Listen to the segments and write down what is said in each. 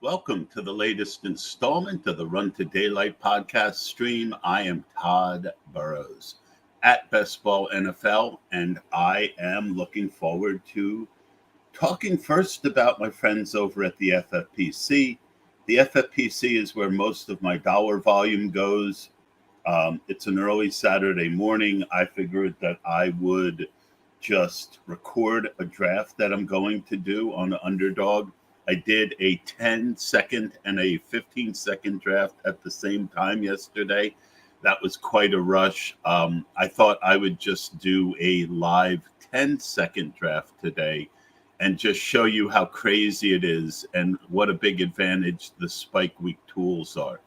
Welcome to the latest installment of the Run to Daylight podcast stream. I am Todd Burrows at Best Ball NFL, and I am looking forward to talking first about my friends over at the FFPC. The FFPC is where most of my dollar volume goes. It's an early Saturday morning. I figured that I would just record a draft that I'm going to do on the Underdog. I did a 10-second and a 15-second draft at the same time yesterday. That was quite a rush. I thought I would just do a live 10-second draft today and just show you how crazy it is and what a big advantage the Spike Week tools are.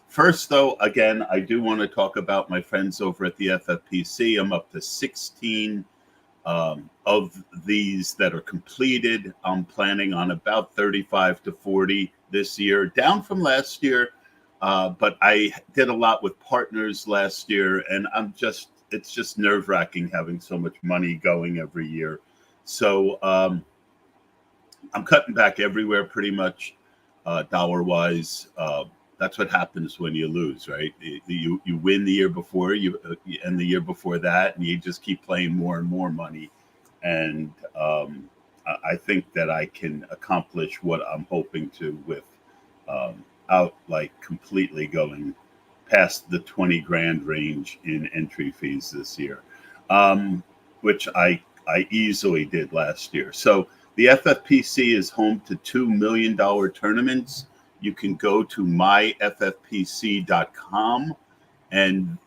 First, though, again, I do want to talk about my friends over at the FFPC. I'm up to 16 of these that are completed. I'm planning on about 35 to 40 this year, down from last year. But I did a lot with partners last year, and it's just nerve-wracking having so much money going every year. So I'm cutting back everywhere pretty much, dollar-wise. That's what happens when you lose, right? You win the year before, and the year before that, and you just keep playing more and more money. And I think that I can accomplish what I'm hoping to without completely going past the 20 grand range in entry fees this year, which I easily did last year. So the FFPC is home to $2 million tournaments. You can go to myffpc.com, and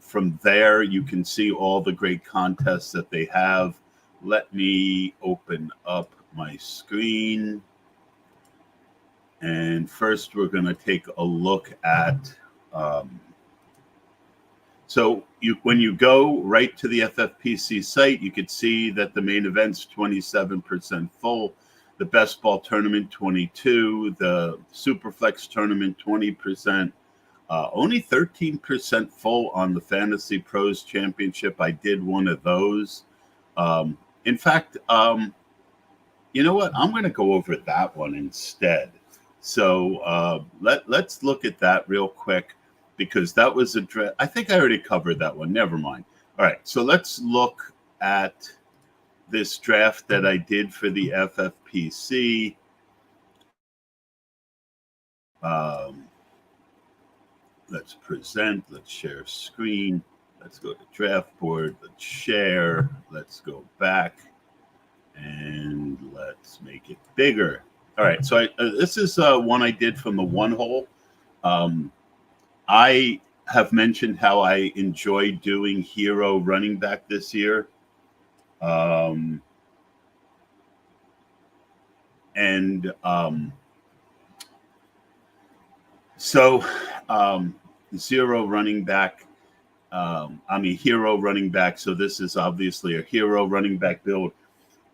from there you can see all the great contests that they have. Let me open up my screen. And first we're going to take a look at, when you go right to the FFPC site, you can see that the main event's 27% full. The Best Ball Tournament, 22%. The Superflex Tournament, 20%. Only 13% full on the Fantasy Pros Championship. I did one of those. In fact, you know what? I'm going to go over that one instead. So let's look at that real quick, because that was I think I already covered that one. Never mind. All right, so let's look at this draft that I did for the FFPC. Let's present, let's share screen, let's go to draft board, let's share, let's go back, and let's make it bigger. All right, so this is one I did from the one hole. I have mentioned how I enjoy doing hero running back this year. Zero running back. Hero running back. So this is obviously a hero running back build.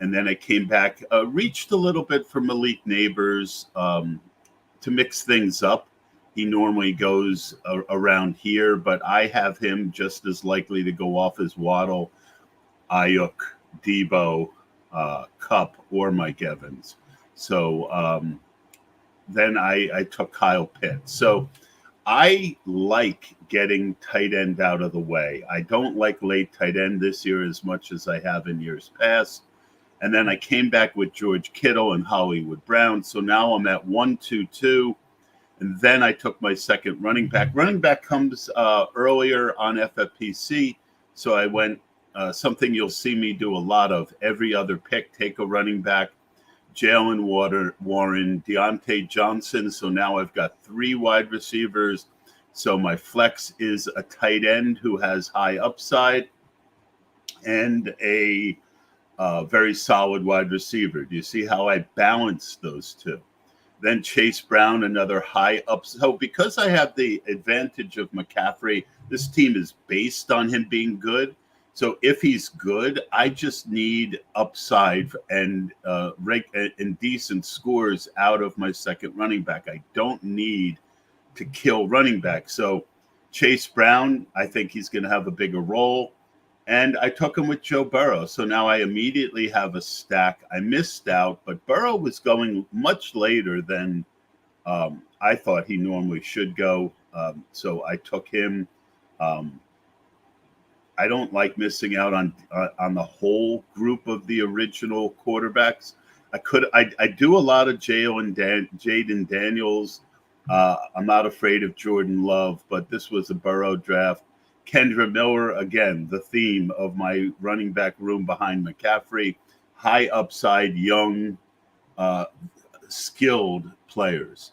And then I came back, reached a little bit for Malik Neighbors to mix things up. He normally goes around here, but I have him just as likely to go off as Waddle, Ayuk, Debo, Kupp, or Mike Evans. So then I took Kyle Pitts. So I like getting tight end out of the way. I don't like late tight end this year as much as I have in years past. And then I came back with George Kittle and Hollywood Brown. So now I'm at 1-2-2. And then I took my second running back. Running back comes earlier on FFPC. So I went something you'll see me do a lot of. Every other pick, take a running back. Jalen Warren, Deontay Johnson. So now I've got 3 wide receivers. So my flex is a tight end who has high upside and a very solid wide receiver. Do you see how I balance those two? Then Chase Brown, another high up. So because I have the advantage of McCaffrey, this team is based on him being good. So if he's good, I just need upside and decent scores out of my second running back. I don't need to kill running back. So Chase Brown, I think he's going to have a bigger role. And I took him with Joe Burrow. So now I immediately have a stack. I missed out, but Burrow was going much later than I thought he normally should go, so I took him. Um, I don't like missing out on the whole group of the original quarterbacks. I do a lot of Jaden Daniels. I'm not afraid of Jordan Love, but this was a Burrow draft. Kendra Miller, again, the theme of my running back room behind McCaffrey. High upside, young, uh, skilled players.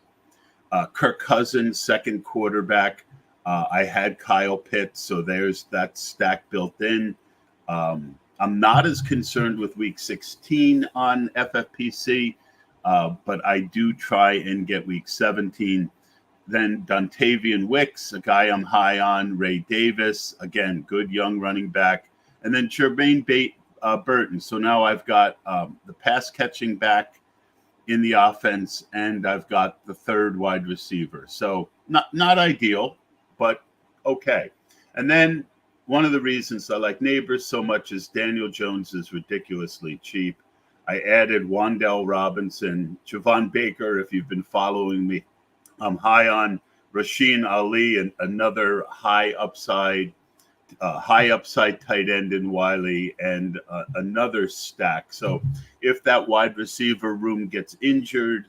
Kirk Cousins, second quarterback. I had Kyle Pitts, so there's that stack built in. I'm not as concerned with week 16 on FFPC, but I do try and get week 17. Then Dontavian Wicks, a guy I'm high on. Ray Davis, again, good young running back. And then Jermaine Burton. So now I've got the pass catching back in the offense, and I've got the third wide receiver. So not ideal, but okay. And then one of the reasons I like Neighbors so much is Daniel Jones is ridiculously cheap. I added Wan'Dale Robinson, Javon Baker, if you've been following me. I'm high on Rasheen Ali, and another high upside tight end in Wiley, and another stack. So if that wide receiver room gets injured,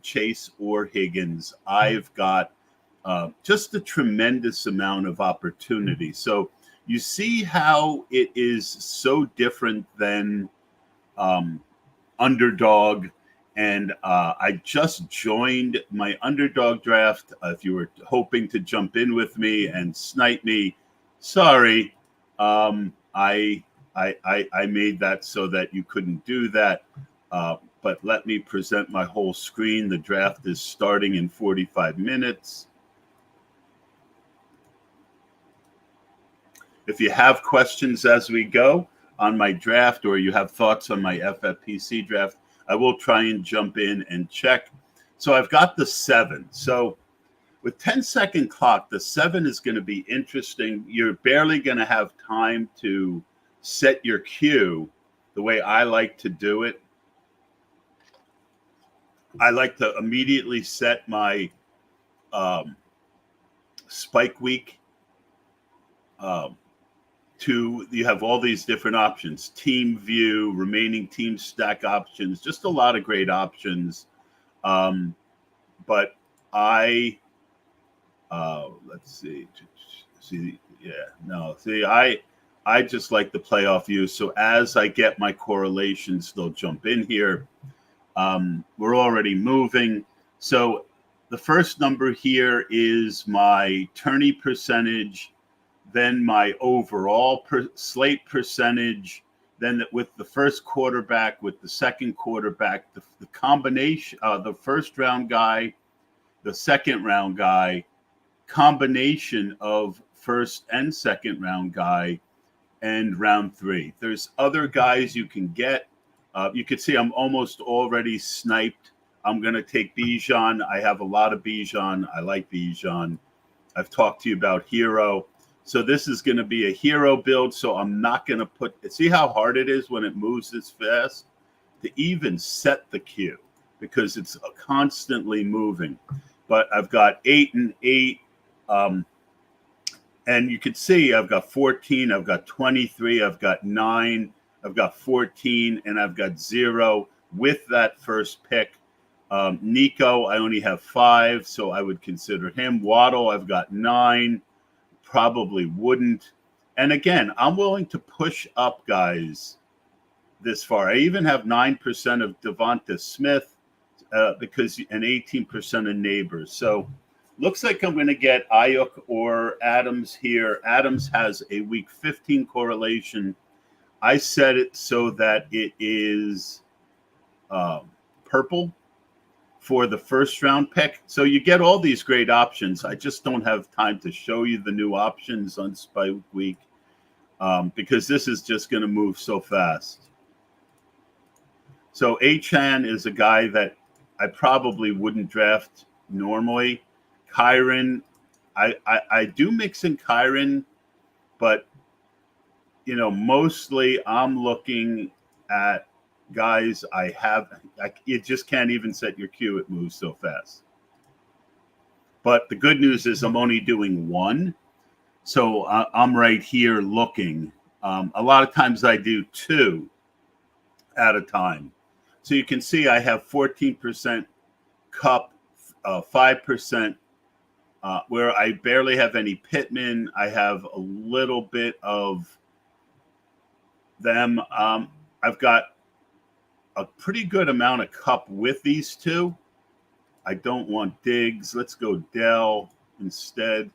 Chase or Higgins, I've got just a tremendous amount of opportunity. So you see how it is so different than Underdog. And I just joined my Underdog draft. If you were hoping to jump in with me and snipe me, sorry. I made that so that you couldn't do that. But let me present my whole screen. The draft is starting in 45 minutes. If you have questions as we go on my draft, or you have thoughts on my FFPC draft, I will try and jump in and check. So I've got the 7. So with 10-second clock, the 7 is going to be interesting. You're barely going to have time to set your cue the way I like to do it. I like to immediately set my spike week you have all these different options: team view, remaining team stack options, just a lot of great options. But I let's see, I just like the playoff view. So as I get my correlations, they'll jump in here. We're already moving. So the first number here is my tourney percentage, then my overall slate percentage, then with the first quarterback, with the second quarterback, the combination, the first round guy, the second round guy, combination of first and second round guy, and round 3. There's other guys you can get. You can see I'm almost already sniped. I'm going to take Bijan. I have a lot of Bijan. I like Bijan. I've talked to you about Hero. So this is going to be a Hero build. So I'm not going to see how hard it is when it moves this fast to even set the cue, because it's constantly moving. But I've got 8 and 8. And you can see I've got 14, I've got 23, I've got 9, I've got 14, and I've got 0 with that first pick. Nico, I only have 5, so I would consider him. Waddle, I've got 9, probably wouldn't. And again, I'm willing to push up guys this far. I even have 9% of Devonta Smith and 18% of Neighbors. So looks like I'm going to get Ayuk or Adams here. Adams has a week 15 correlation. I set it so that it is purple for the first round pick. So you get all these great options. I just don't have time to show you the new options on Spike Week because this is just going to move so fast. So Achane is a guy that I probably wouldn't draft normally. Kyron, I do mix in Kyron, but mostly I'm looking at guys, you just can't even set your cue. It moves so fast. But the good news is I'm only doing one. So I'm right here looking. A lot of times I do two at a time. So you can see I have 14% cup, 5% where I barely have any Pittman. I have a little bit of them. I've got a pretty good amount of cup with these two. I don't want Diggs. Let's go Dell instead.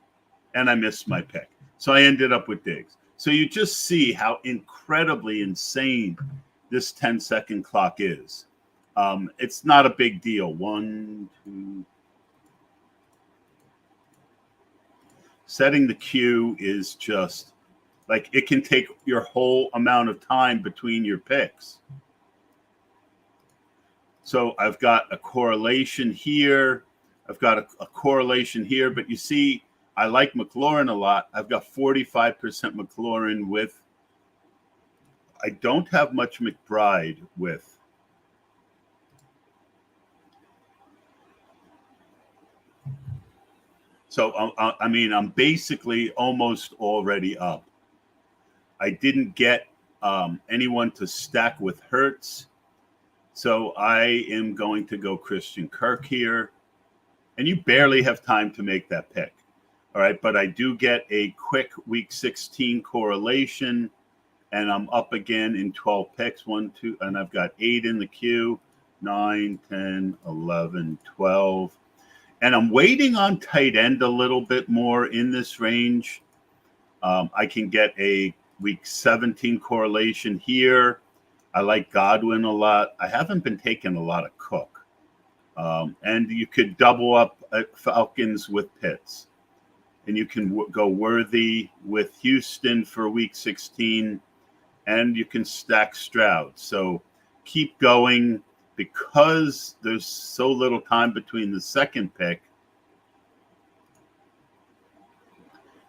And I missed my pick. So I ended up with Diggs. So you just see how incredibly insane this 10-second clock is. It's not a big deal. 1, 2. Setting the cue is just like it can take your whole amount of time between your picks. So I've got a correlation here. I've got a correlation here. But you see, I like McLaurin a lot. I've got 45% McLaurin with. I don't have much McBride with. So, I'm basically almost already up. I didn't get anyone to stack with Hurts. So I am going to go Christian Kirk here. And you barely have time to make that pick. All right, but I do get a quick week 16 correlation. And I'm up again in 12 picks. 1, 2, and I've got 8 in the queue. 9, 10, 11, 12. And I'm waiting on tight end a little bit more in this range. I can get a week 17 correlation here. I like Godwin a lot. I haven't been taking a lot of Cook. And you could double up Falcons with Pitts. And you can go Worthy with Houston for week 16. And you can stack Stroud. So keep going. Because there's so little time between the second pick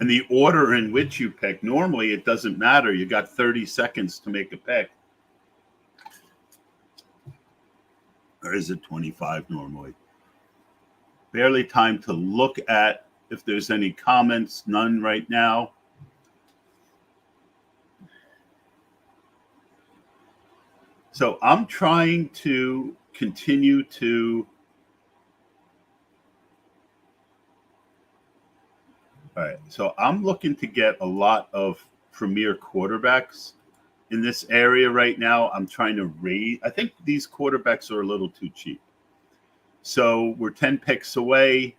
and the order in which you pick, normally it doesn't matter. You got 30 seconds to make a pick. Or is it 25 normally? Barely time to look at if there's any comments. None right now. So I'm trying to continue to. All right. So I'm looking to get a lot of premier quarterbacks in this area right now. I'm trying to raise. I think these quarterbacks are a little too cheap. So we're 10 picks away.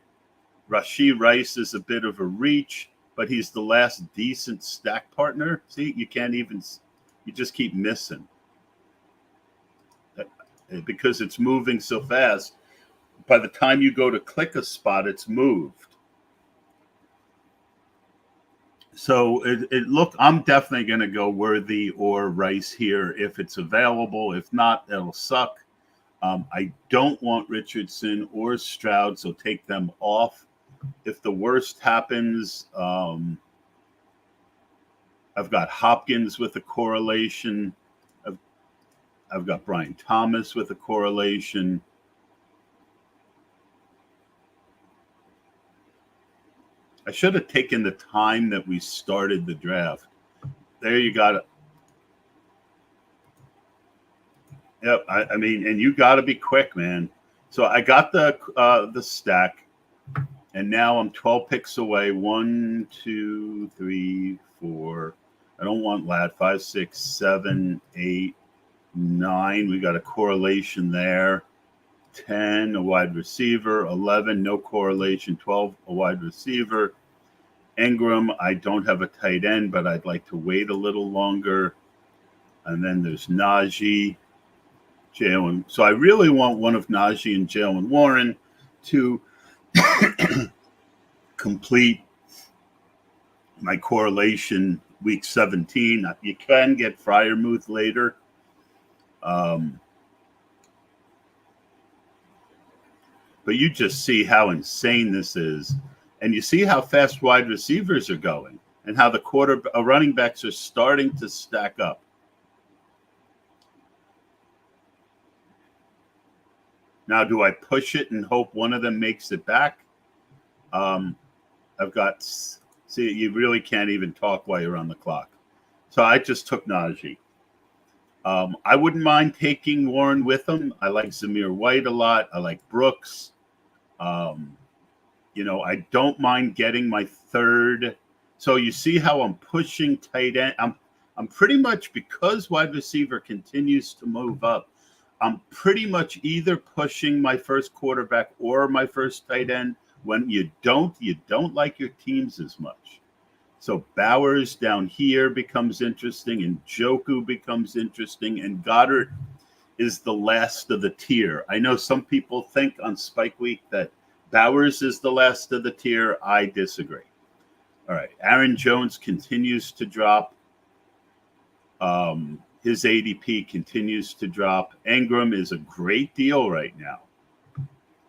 Rashee Rice is a bit of a reach, but he's the last decent stack partner. See, you just keep missing. Because it's moving so fast, by the time you go to click a spot, it's moved. So I'm definitely going to go Worthy or Rice here if it's available. If not, it'll suck. I don't want Richardson or Stroud, so take them off. If the worst happens, I've got Hopkins with a correlation. I've got Brian Thomas with a correlation. I should have taken the time that we started the draft. There you got it. Yep, I mean, and you got to be quick, man. So I got the stack, and now I'm 12 picks away. 1, 2, 3, 4. I don't want Lad. 5, 6, 7, 8. 9, we got a correlation there. 10, a wide receiver. 11, no correlation. 12, a wide receiver. Ingram, I don't have a tight end, but I'd like to wait a little longer. And then there's Najee, Jalen. So I really want one of Najee and Jalen Warren to complete my correlation week 17. You can get Freiermuth later. But you just see how insane this is. And you see how fast wide receivers are going and how the running backs are starting to stack up. Now, do I push it and hope one of them makes it back? I've got, see, you really can't even talk while you're on the clock. So I just took Najee. I wouldn't mind taking Warren with him. I like Zamir White a lot. I like Brooks. I don't mind getting my third. So you see how I'm pushing tight end. I'm pretty much, because wide receiver continues to move up, I'm pretty much either pushing my first quarterback or my first tight end. When you don't like your teams as much. So Bowers down here becomes interesting, and Njoku becomes interesting, and Goddard is the last of the tier. I know some people think on Spike Week that Bowers is the last of the tier. I disagree. All right, Aaron Jones continues to drop. His ADP continues to drop. Ingram is a great deal right now.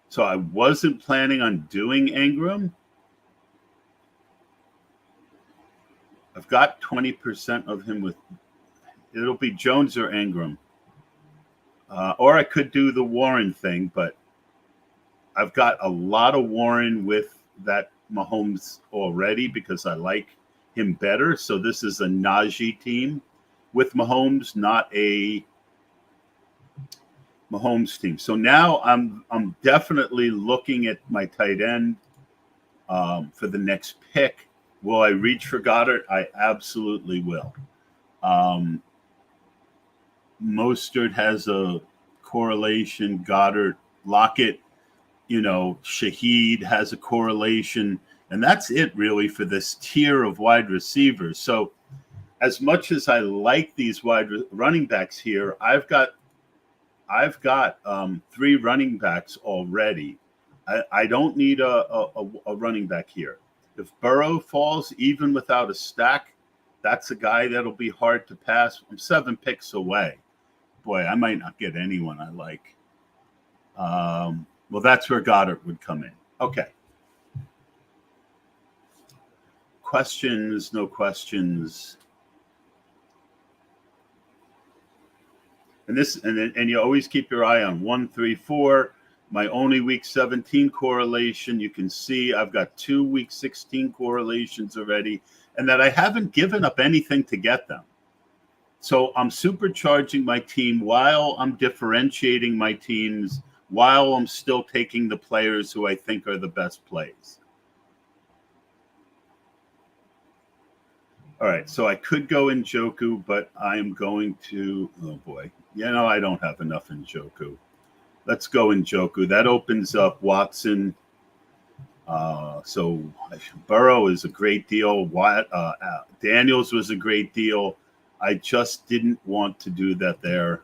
So I wasn't planning on doing Ingram. I've got 20% of him with, it'll be Jones or Ingram. Or I could do the Warren thing, but I've got a lot of Warren with that Mahomes already because I like him better. So this is a Najee team with Mahomes, not a Mahomes team. So now I'm definitely looking at my tight end for the next pick. Will I reach for Goddard? I absolutely will. Mostert has a correlation. Goddard, Lockett, Shaheed has a correlation. And that's it really for this tier of wide receivers. So as much as I like these running backs here, I've got 3 running backs already. I don't need a running back here. If Burrow falls, even without a stack, that's a guy that'll be hard to pass. I'm 7 picks away. Boy, I might not get anyone I like. Well, that's where Goddard would come in. Okay. Questions, no questions. And you always keep your eye on 1, 3, 4. My only week 17 correlation. You can see I've got 2 week 16 correlations already, and that I haven't given up anything to get them. So I'm supercharging my team while I'm differentiating my teams, while I'm still taking the players who I think are the best plays. All right, so I could go Njoku, but I am going to, oh boy, I don't have enough Njoku. Let's go Njoku. That opens up Watson. So Burrow is a great deal. Daniels was a great deal. I just didn't want to do that there.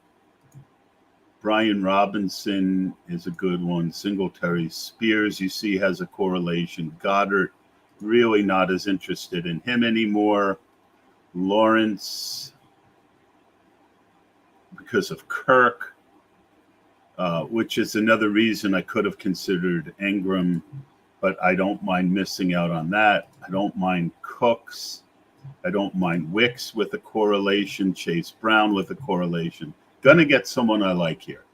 Brian Robinson is a good one. Singletary. Spears, you see, has a correlation. Goddard, really not as interested in him anymore. Lawrence, because of Kirk, which is another reason I could have considered Ingram, but I don't mind missing out on that. I don't mind Cooks. I don't mind Wicks with a correlation, Chase Brown with a correlation. Gonna get someone I like here.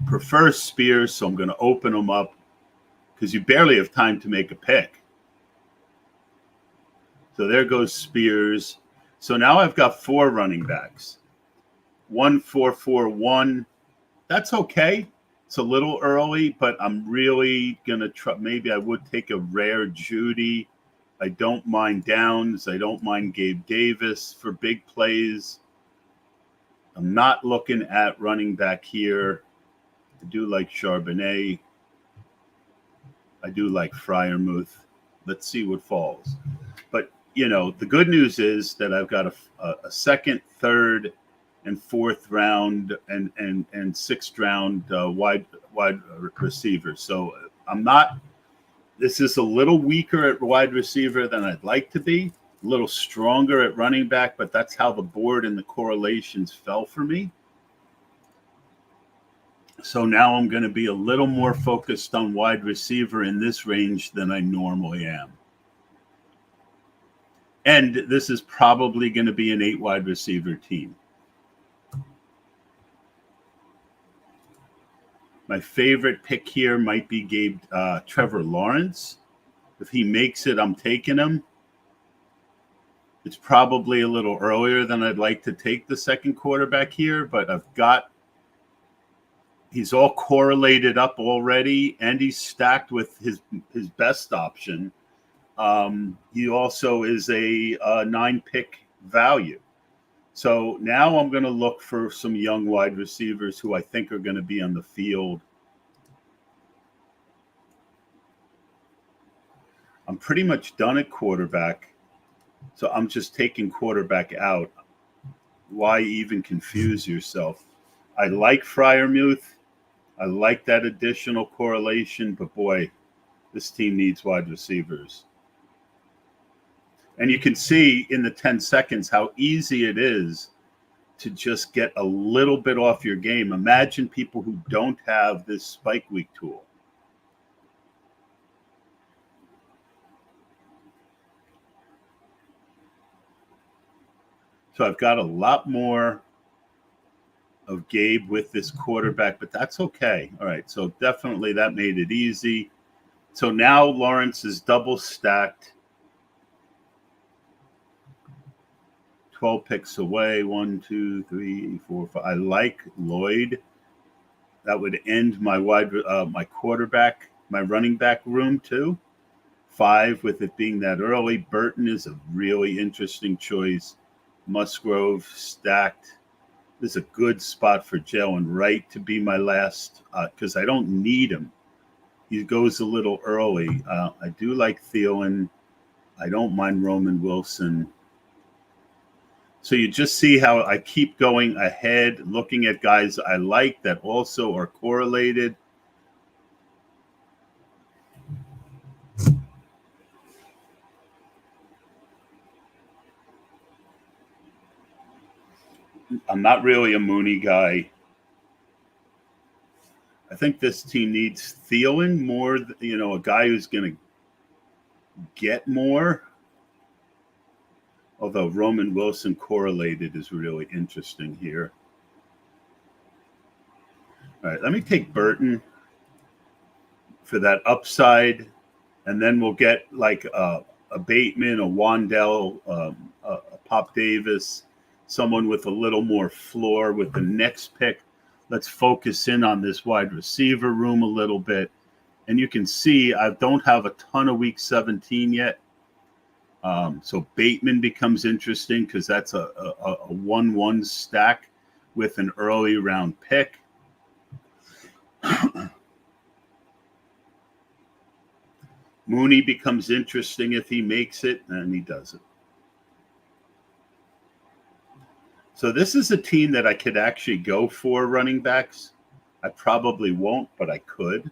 Prefer Spears, so I'm gonna open them up because you barely have time to make a pick. So there goes Spears. So now I've got 4 running backs. 1, 4, 4, 1. That's okay. It's a little early, but I'm really going to try. Maybe I would take a rare Judy. I don't mind Downs. I don't mind Gabe Davis for big plays. I'm not looking at running back here. I do like Charbonnet. I do like Freiermuth. Let's see what falls. But, the good news is that I've got a second, third, and 4th round and 6th round wide receiver. So this is a little weaker at wide receiver than I'd like to be, a little stronger at running back, but that's how the board and the correlations fell for me. So now I'm going to be a little more focused on wide receiver in this range than I normally am. And this is probably going to be an 8 wide receiver team. My favorite pick here might be Trevor Lawrence. If he makes it, I'm taking him. It's probably a little earlier than I'd like to take the second quarterback here, but he's all correlated up already, and he's stacked with his best option. He also is a 9-pick value. So now I'm going to look for some young wide receivers who I think are going to be on the field. I'm pretty much done at quarterback, so I'm just taking quarterback out. Why even confuse yourself? I like Freiermuth. I like that additional correlation, but boy, this team needs wide receivers. And you can see in the 10 seconds how easy it is to just get a little bit off your game. Imagine people who don't have this spike week tool. So I've got a lot more of Gabe with this quarterback, but that's okay. All right, so definitely that made it easy. So now Lawrence is double stacked. 12 picks away. 1, 2, 3, 4, 5. I like Lloyd. That would end my my quarterback, my running back room too. 5 with it being that early. Burton is a really interesting choice. Musgrove stacked. This is a good spot for Jalen Wright to be my last because I don't need him. He goes a little early. I do like Thielen. I don't mind Roman Wilson. So you just see how I keep going ahead, looking at guys I like that also are correlated. I'm not really a Mooney guy. I think this team needs Thielen more, a guy who's going to get more. Although Roman Wilson correlated is really interesting here. All right, let me take Burton for that upside, and then we'll get like a Bateman, a Wandell, a Pop Davis, someone with a little more floor with the next pick. Let's focus in on this wide receiver room a little bit. And you can see I don't have a ton of week 17 yet. So Bateman becomes interesting because that's a 1-1 stack with an early round pick. Mooney becomes interesting if he makes it, and he doesn't. So this is a team that I could actually go for running backs. I probably won't, but I could.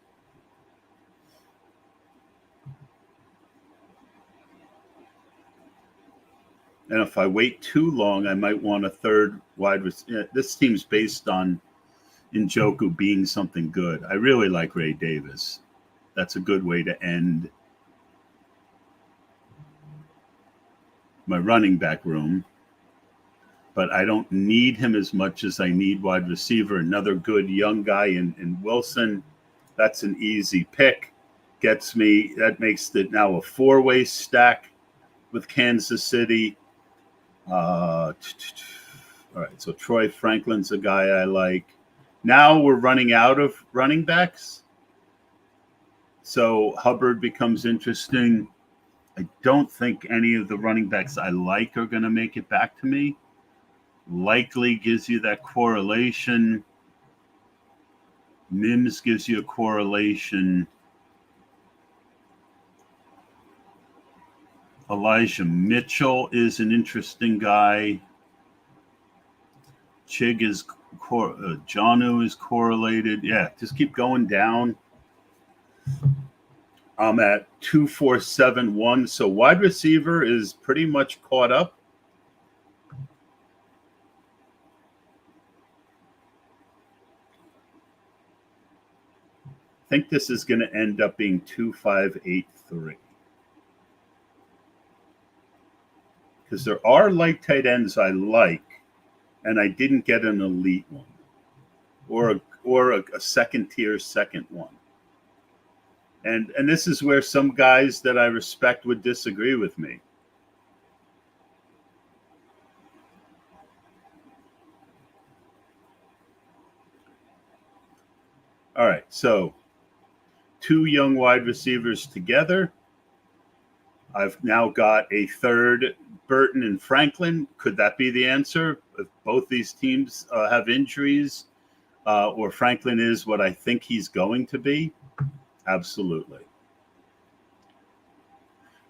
And if I wait too long, I might want a third wide receiver. This team's based on Njoku being something good. I really like Ray Davis. That's a good way to end my running back room. But I don't need him as much as I need wide receiver. Another good young guy in Wilson. That's an easy pick. That makes it now a 4-way stack with Kansas City. All right, so Troy Franklin's a guy I like. Now we're running out of running backs. So Hubbard becomes interesting. I don't think any of the running backs I like are going to make it back to me. Likely gives you that correlation. Mims gives you a correlation. Elijah Mitchell is an interesting guy. Chig is Janu is correlated. Yeah, just keep going down. I'm at 2-4-7-1. So wide receiver is pretty much caught up. I think this is going to end up being 2-5-8-3. Because there are light tight ends I like, and I didn't get an elite one or or a second-tier second one. And this is where some guys that I respect would disagree with me. All right, so 2 young wide receivers together. I've now got a third, Burton and Franklin. Could that be the answer? If both these teams have injuries, or Franklin is what I think he's going to be? Absolutely.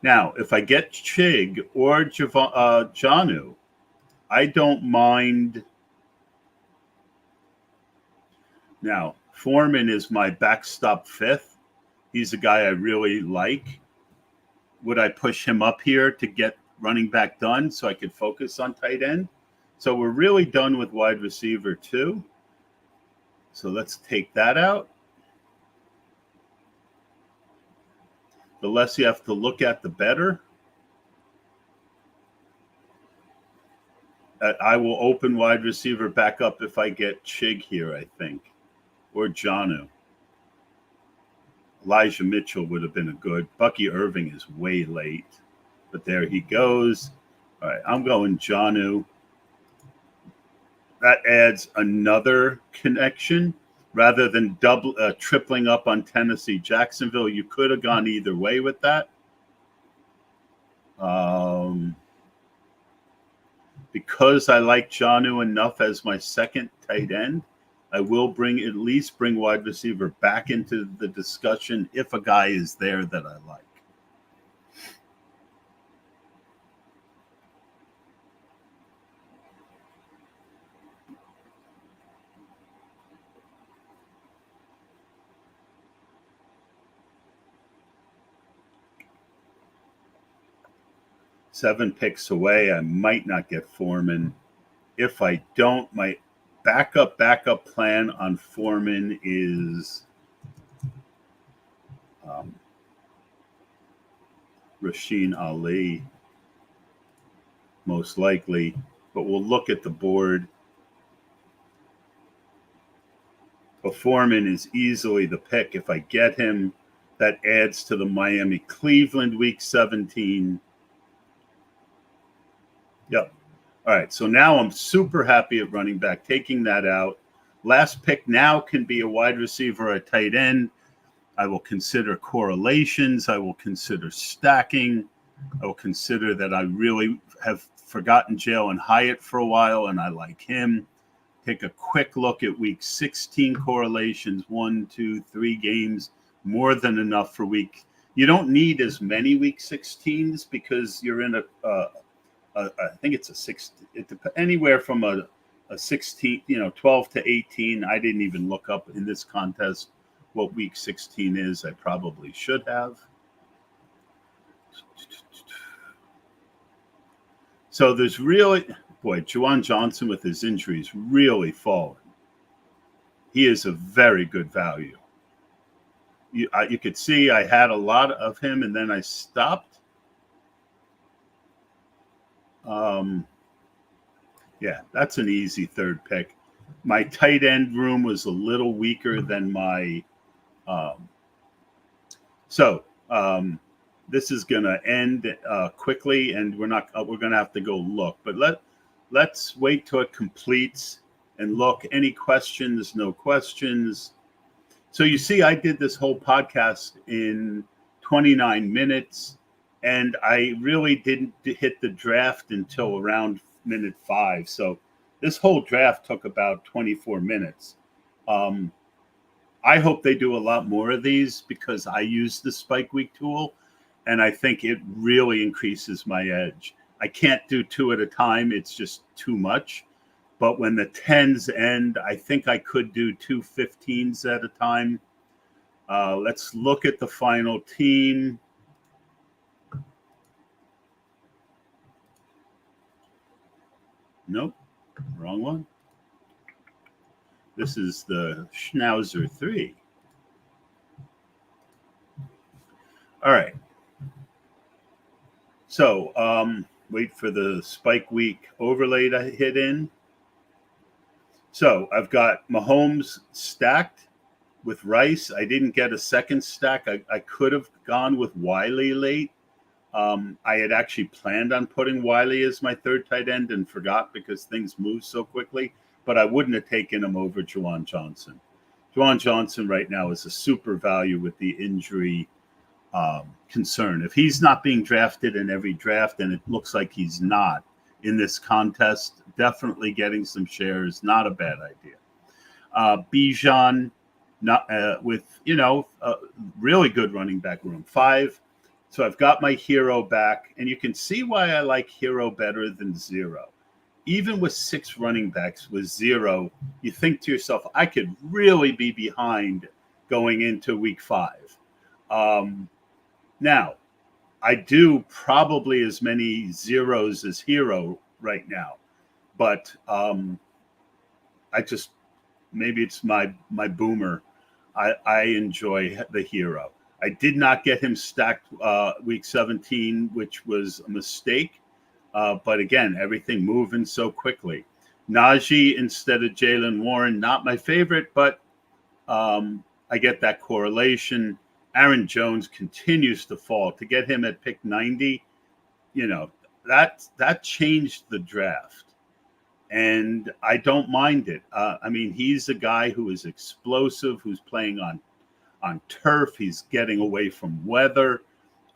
Now, if I get Chig or Jonnu, I don't mind. Now, Foreman is my backstop fifth. He's a guy I really like. Would I push him up here to get running back done so I could focus on tight end? So we're really done with wide receiver 2. So let's take that out. The less you have to look at, the better. I will open wide receiver back up if I get Chig here, I think, or Jonnu. Elijah Mitchell would have been a good. Bucky Irving is way late, but there he goes. All right, I'm going Jonnu. That adds another connection rather than tripling up on Tennessee Jacksonville. You could have gone either way with that. Because I like Jonnu enough as my second tight end, I will at least bring wide receiver back into the discussion if a guy is there that I like. Seven picks away, I might not get Foreman. If I don't, my backup plan on Foreman is Rasheen Ali, most likely. But we'll look at the board. But Foreman is easily the pick. If I get him, that adds to the Miami-Cleveland Week 17. Yep. All right, so now I'm super happy at running back, taking that out. Last pick now can be a wide receiver or a tight end. I will consider correlations. I will consider stacking. I will consider that I really have forgotten Jalen Hyatt for a while, and I like him. Take a quick look at Week 16 correlations. 1, 2, 3 games, more than enough for week. You don't need as many Week 16s because you're in I think it's a 16. Anywhere from a 16, 12 to 18. I didn't even look up in this contest what Week 16 is. I probably should have. So there's really, Juwan Johnson with his injuries really fallen. He is a very good value. You could see I had a lot of him and then I stopped. Yeah, that's an easy third pick. My tight end room was a little weaker than my. This is going to end quickly, and we're going to have to go look. But let's wait till it completes and look. Any questions? No questions. So you see, I did this whole podcast in 29 minutes. And I really didn't hit the draft until around minute 5. So this whole draft took about 24 minutes. I hope they do a lot more of these because I use the Spike Week tool, and I think it really increases my edge. I can't do 2 at a time. It's just too much. But when the 10s end, I think I could do 2 15s at a time. Let's look at the final team. Nope, wrong one. This is the Schnauzer 3. All right. So wait for the Spike Week overlay to hit in. So I've got Mahomes stacked with Rice. I didn't get a second stack. I could have gone with Wiley late. I had actually planned on putting Wiley as my third tight end and forgot because things move so quickly, but I wouldn't have taken him over Juwan Johnson. Juwan Johnson right now is a super value with the injury concern. If he's not being drafted in every draft, and it looks like he's not in this contest, definitely getting some shares, not a bad idea. Bijan, not with really good running back room, 5. So I've got my hero back, and you can see why I like hero better than 0. Even with 6 running backs, with 0, you think to yourself, I could really be behind going into week 5. Now, I do probably as many 0s as hero right now, but I just, maybe it's my boomer. I enjoy the hero. I did not get him stacked week 17, which was a mistake. But again, everything moving so quickly. Najee instead of Jalen Warren, not my favorite, but I get that correlation. Aaron Jones continues to fall. To get him at pick 90, that changed the draft. And I don't mind it. I mean, he's a guy who is explosive, who's playing on turf. He's getting away from weather.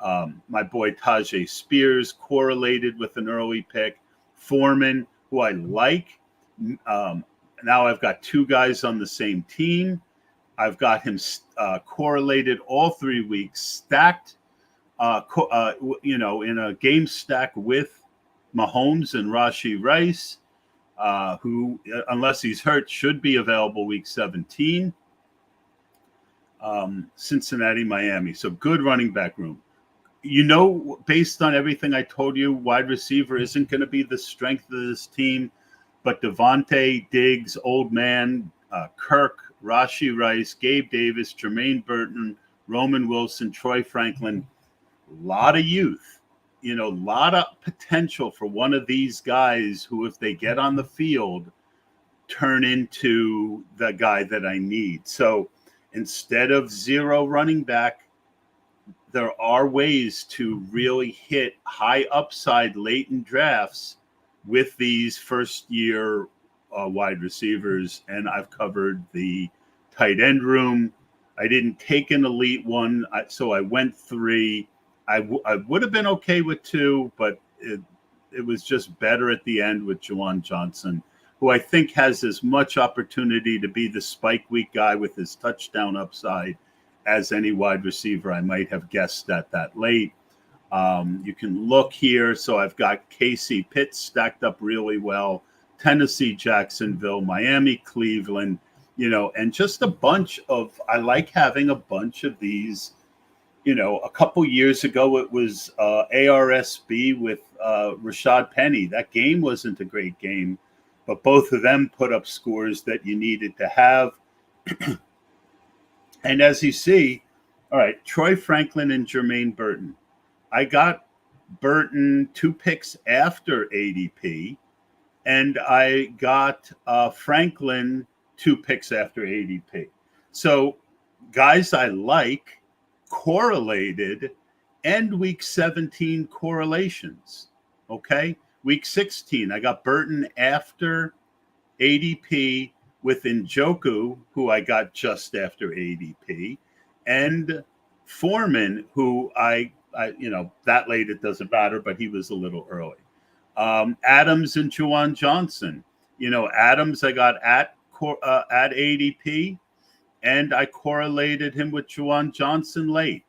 My boy Tajay Spears correlated with an early pick. Foreman, who I like. Now I've got 2 guys on the same team. I've got him correlated all 3 weeks, stacked, in a game stack with Mahomes and Rashee Rice, who, unless he's hurt, should be available week 17. Cincinnati, Miami. So good running back room. Based on everything I told you, wide receiver isn't going to be the strength of this team, but Devontae, Diggs, Old Man, Kirk, Rashee Rice, Gabe Davis, Jermaine Burton, Roman Wilson, Troy Franklin, a lot of youth, a lot of potential for one of these guys who, if they get on the field, turn into the guy that I need. So instead of 0 running back, there are ways to really hit high upside late in drafts with these first-year wide receivers, and I've covered the tight end room. I didn't take an elite one, so I went 3. I would have been okay with 2, but it was just better at the end with Juwan Johnson, who I think has as much opportunity to be the spike week guy with his touchdown upside as any wide receiver I might have guessed at that late. You can look here. So I've got KC Pitt stacked up really well, Tennessee, Jacksonville, Miami, Cleveland, and just a bunch of, I like having a bunch of these. A couple years ago, it was ARSB with Rashad Penny. That game wasn't a great game, but both of them put up scores that you needed to have. And as you see, all right, Troy Franklin and Jermaine Burton. I got Burton 2 picks after ADP, and I got Franklin 2 picks after ADP. So guys I like, correlated, and week 17 correlations. Okay, week 16, I got Burton after ADP with Njoku, who I got just after ADP, and Foreman, who I that late it doesn't matter, but he was a little early. Adams and Juwan Johnson. Adams I got at ADP, and I correlated him with Juwan Johnson late.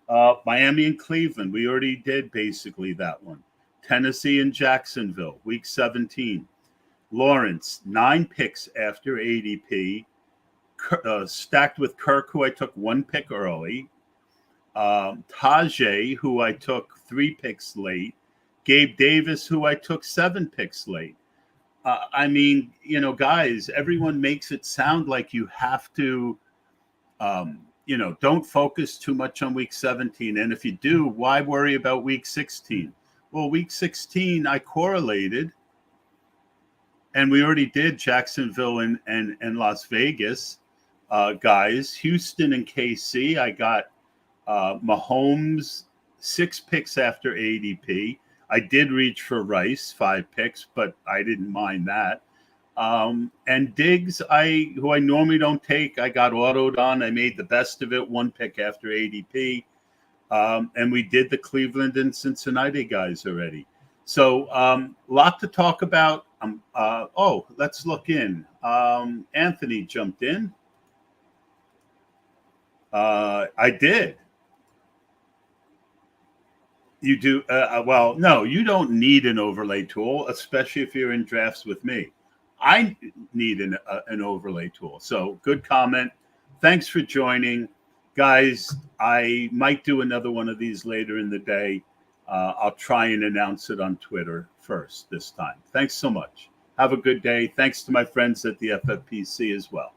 Miami and Cleveland, we already did basically that one. Tennessee and Jacksonville, week 17. Lawrence, 9 picks after ADP, stacked with Kirk, who I took 1 pick early. Tajay, who I took 3 picks late. Gabe Davis, who I took 7 picks late. Guys, everyone makes it sound like you have to, don't focus too much on week 17. And if you do, why worry about week 16? Well, week 16, I correlated And we already did Jacksonville and Las Vegas, guys. Houston and KC. I got Mahomes 6 picks after ADP. I did reach for Rice 5 picks, but I didn't mind that. And Diggs, who I normally don't take, I got autoed on. I made the best of it, 1 pick after ADP. And we did the Cleveland and Cincinnati guys already. So lot to talk about. Let's look in. Anthony jumped in. I did. You do? Well, no, you don't need an overlay tool, especially if you're in drafts with me. I need an overlay tool. So good comment. Thanks for joining. Guys, I might do another one of these later in the day. I'll try and announce it on Twitter first this time. Thanks so much. Have a good day. Thanks to my friends at the FFPC as well.